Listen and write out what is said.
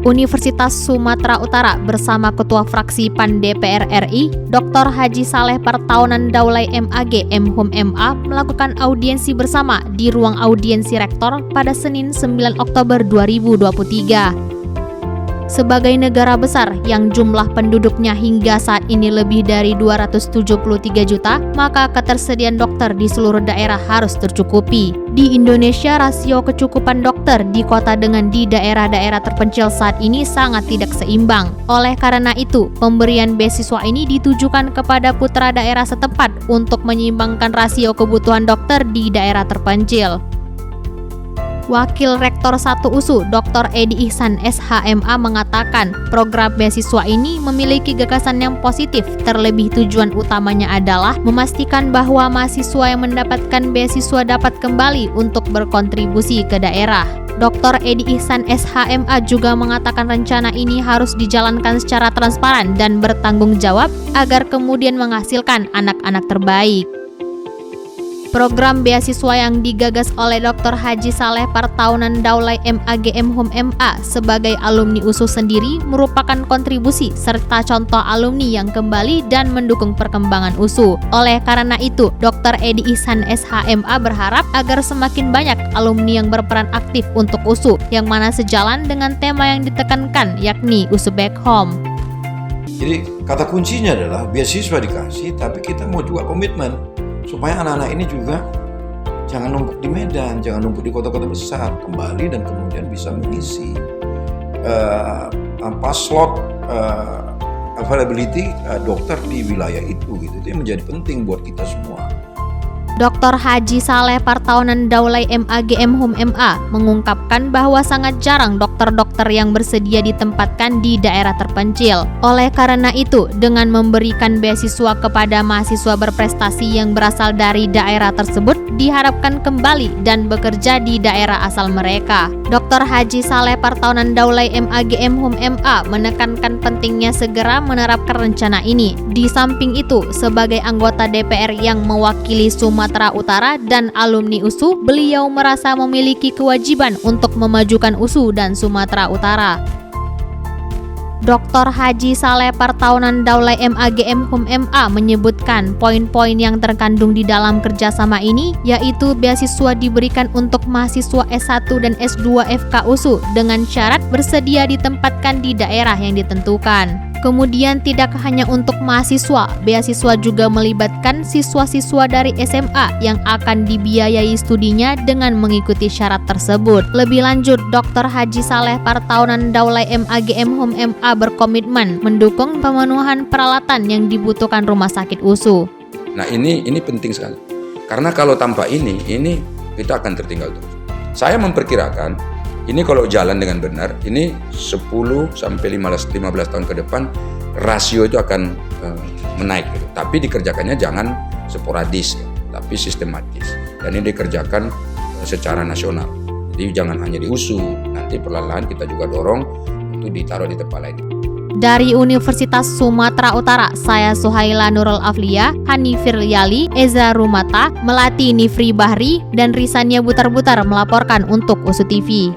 Universitas Sumatera Utara bersama Ketua Fraksi PAN DPR RI, Dr. Haji Saleh Partaunan Daulay MAG MHum MA melakukan audiensi bersama di ruang audiensi Rektor pada Senin 9 Oktober 2023. Sebagai negara besar yang jumlah penduduknya hingga saat ini lebih dari 273 juta, maka ketersediaan dokter di seluruh daerah harus tercukupi. Di Indonesia, rasio kecukupan dokter di kota dengan di daerah-daerah terpencil saat ini sangat tidak seimbang. Oleh karena itu, pemberian beasiswa ini ditujukan kepada putra daerah setempat untuk menyeimbangkan rasio kebutuhan dokter di daerah terpencil. Wakil Rektor 1 USU, Dr. Edi Ihsan SHMA mengatakan, program beasiswa ini memiliki gagasan yang positif, terlebih tujuan utamanya adalah memastikan bahwa mahasiswa yang mendapatkan beasiswa dapat kembali untuk berkontribusi ke daerah. Dr. Edi Ihsan SHMA juga mengatakan rencana ini harus dijalankan secara transparan dan bertanggung jawab agar kemudian menghasilkan anak-anak terbaik. Program beasiswa yang digagas oleh Dr. Haji Saleh Partaunan Daulay MAG MHum MA sebagai alumni USU sendiri merupakan kontribusi serta contoh alumni yang kembali dan mendukung perkembangan USU. Oleh karena itu, Dr. Edi Ihsan SHMA berharap agar semakin banyak alumni yang berperan aktif untuk USU, yang mana sejalan dengan tema yang ditekankan, yakni USU Back Home. Jadi kata kuncinya adalah beasiswa dikasih, tapi kita mau juga komitmen supaya anak-anak ini juga jangan numpuk di Medan, jangan numpuk di kota-kota besar, kembali dan kemudian bisa mengisi slot availability dokter di wilayah itu gitu. Itu yang menjadi penting buat kita semua. Dr. Haji Saleh Partaunan Daulay MAG MHum MA mengungkapkan bahwa sangat jarang dokter-dokter yang bersedia ditempatkan di daerah terpencil. Oleh karena itu, dengan memberikan beasiswa kepada mahasiswa berprestasi yang berasal dari daerah tersebut, diharapkan kembali dan bekerja di daerah asal mereka. Dr. Haji Saleh Partaunan Daulay MAG MHum MA menekankan pentingnya segera menerapkan rencana ini. Di samping itu, sebagai anggota DPR yang mewakili Sumatera Utara dan alumni USU, beliau merasa memiliki kewajiban untuk memajukan USU dan Sumatera Utara. Dr. Haji Saleh Partaunan Daulay MAG MHum MA menyebutkan poin-poin yang terkandung di dalam kerjasama ini, yaitu beasiswa diberikan untuk mahasiswa S1 dan S2 FK USU dengan syarat bersedia ditempatkan di daerah yang ditentukan. Kemudian tidak hanya untuk mahasiswa, beasiswa juga melibatkan siswa-siswa dari SMA yang akan dibiayai studinya dengan mengikuti syarat tersebut. Lebih lanjut, Dr. Haji Saleh Partaunan Daulay MAG MHum MA berkomitmen mendukung pemenuhan peralatan yang dibutuhkan rumah sakit USU. Nah ini penting sekali. Karena kalau tanpa ini kita akan tertinggal terus. Saya memperkirakan ini kalau jalan dengan benar, ini 10 sampai 15 tahun ke depan rasio itu akan menaik. Gitu. Tapi dikerjakannya jangan sporadis, tapi sistematis. Dan ini dikerjakan secara nasional. Jadi jangan hanya di USU, nanti perlahan-lahan kita juga dorong untuk ditaruh di tempat lain. Dari Universitas Sumatera Utara, saya Suhaila Nurul Aflia, Hanifir Yali, Eza Rumata, Melati Nifri Bahri, dan Risania Butar-Butar melaporkan untuk USU TV.